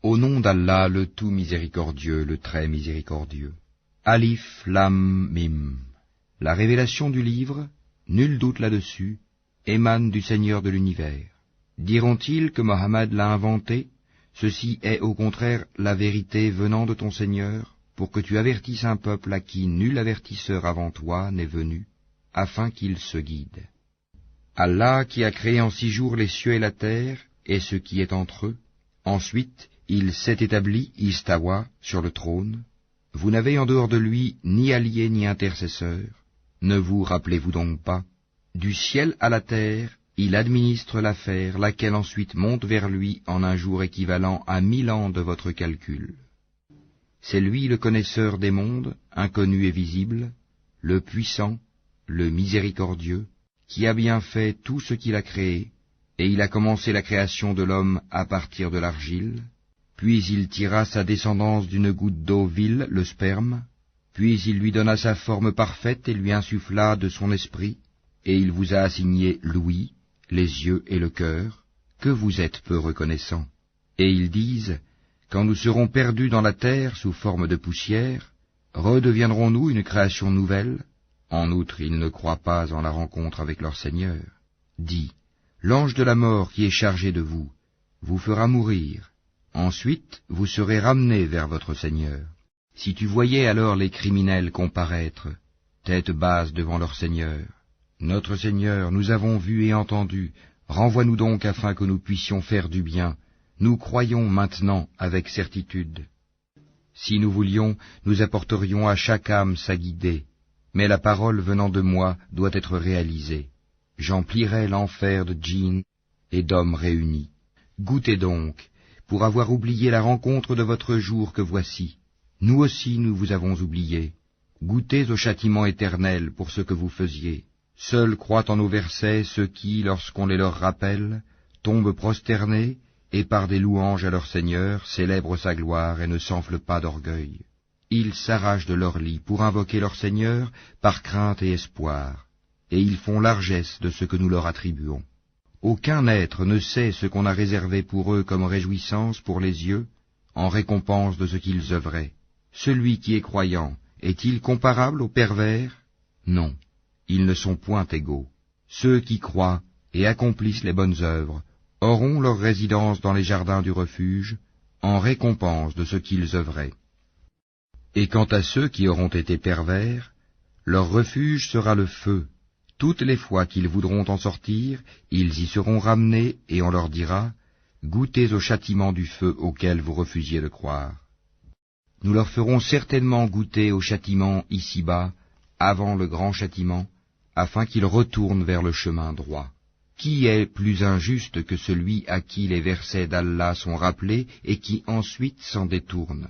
Au nom d'Allah, le tout miséricordieux, le très miséricordieux. Alif, Lam, Mim. La révélation du livre, nul doute là-dessus, émane du Seigneur de l'univers. Diront-ils que Mohammed l'a inventé? Ceci est au contraire la vérité venant de ton Seigneur, pour que tu avertisses un peuple à qui nul avertisseur avant toi n'est venu, afin qu'il se guide. Allah qui a créé en 6 jours les cieux et la terre, et ce qui est entre eux. Ensuite, il s'est établi, istawa, sur le trône. Vous n'avez en dehors de lui ni allié ni intercesseur. Ne vous rappelez-vous donc pas? Du ciel à la terre, il administre l'affaire, laquelle ensuite monte vers lui en un jour équivalent à 1000 ans de votre calcul. C'est lui le connaisseur des mondes, inconnu et visible, le puissant, le miséricordieux, qui a bien fait tout ce qu'il a créé, et il a commencé la création de l'homme à partir de l'argile, puis il tira sa descendance d'une goutte d'eau vile, le sperme, puis il lui donna sa forme parfaite et lui insuffla de son esprit, et il vous a assigné l'ouïe, les yeux et le cœur, que vous êtes peu reconnaissants. Et ils disent, quand nous serons perdus dans la terre sous forme de poussière, redeviendrons-nous une création nouvelle? En outre, ils ne croient pas en la rencontre avec leur Seigneur. Dis, l'ange de la mort qui est chargé de vous, vous fera mourir. Ensuite, vous serez ramenés vers votre Seigneur. Si tu voyais alors les criminels comparaître, tête basse devant leur Seigneur. Notre Seigneur, nous avons vu et entendu, renvoie-nous donc afin que nous puissions faire du bien. Nous croyons maintenant avec certitude. Si nous voulions, nous apporterions à chaque âme sa guidée, mais la parole venant de moi doit être réalisée. J'emplirai l'enfer de djinns et d'hommes réunis. Goûtez donc, pour avoir oublié la rencontre de votre jour que voici. Nous aussi nous vous avons oublié. Goûtez au châtiment éternel pour ce que vous faisiez. Seuls croient en nos versets ceux qui, lorsqu'on les leur rappelle, tombent prosternés, et par des louanges à leur Seigneur célèbrent sa gloire et ne s'enflent pas d'orgueil. Ils s'arrachent de leur lit pour invoquer leur Seigneur par crainte et espoir, et ils font largesse de ce que nous leur attribuons. Aucun être ne sait ce qu'on a réservé pour eux comme réjouissance pour les yeux, en récompense de ce qu'ils œuvraient. Celui qui est croyant, est-il comparable aux pervers? Non, ils ne sont point égaux. Ceux qui croient et accomplissent les bonnes œuvres auront leur résidence dans les jardins du refuge, en récompense de ce qu'ils œuvraient. Et quant à ceux qui auront été pervers, leur refuge sera le feu. Toutes les fois qu'ils voudront en sortir, ils y seront ramenés, et on leur dira, « Goûtez au châtiment du feu auquel vous refusiez de croire. » Nous leur ferons certainement goûter au châtiment ici-bas, avant le grand châtiment, afin qu'ils retournent vers le chemin droit. Qui est plus injuste que celui à qui les versets d'Allah sont rappelés et qui ensuite s'en détourne?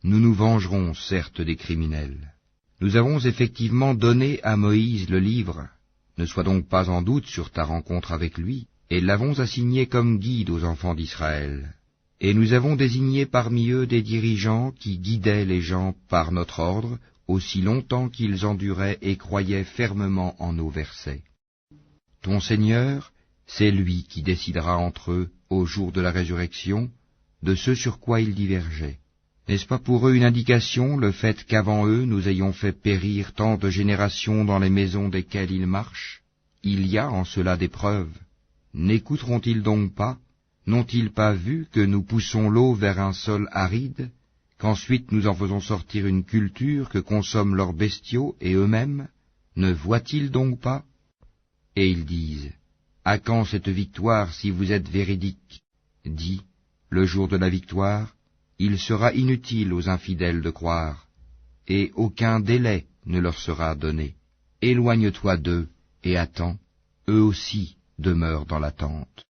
Nous nous vengerons certes des criminels. Nous avons effectivement donné à Moïse le livre. Ne sois donc pas en doute sur ta rencontre avec lui, et l'avons assigné comme guide aux enfants d'Israël. Et nous avons désigné parmi eux des dirigeants qui guidaient les gens par notre ordre, aussi longtemps qu'ils enduraient et croyaient fermement en nos versets. Ton Seigneur, c'est lui qui décidera entre eux, au jour de la résurrection, de ce sur quoi ils divergeaient. N'est-ce pas pour eux une indication, le fait qu'avant eux nous ayons fait périr tant de générations dans les maisons desquelles ils marchent? Il y a en cela des preuves. N'écouteront-ils donc pas? N'ont-ils pas vu que nous poussons l'eau vers un sol aride, qu'ensuite nous en faisons sortir une culture que consomment leurs bestiaux et eux-mêmes? Ne voient-ils donc pas? Et ils disent, à quand cette victoire si vous êtes véridique? Dis, le jour de la victoire, il sera inutile aux infidèles de croire, et aucun délai ne leur sera donné. Éloigne-toi d'eux et attends, eux aussi demeurent dans l'attente.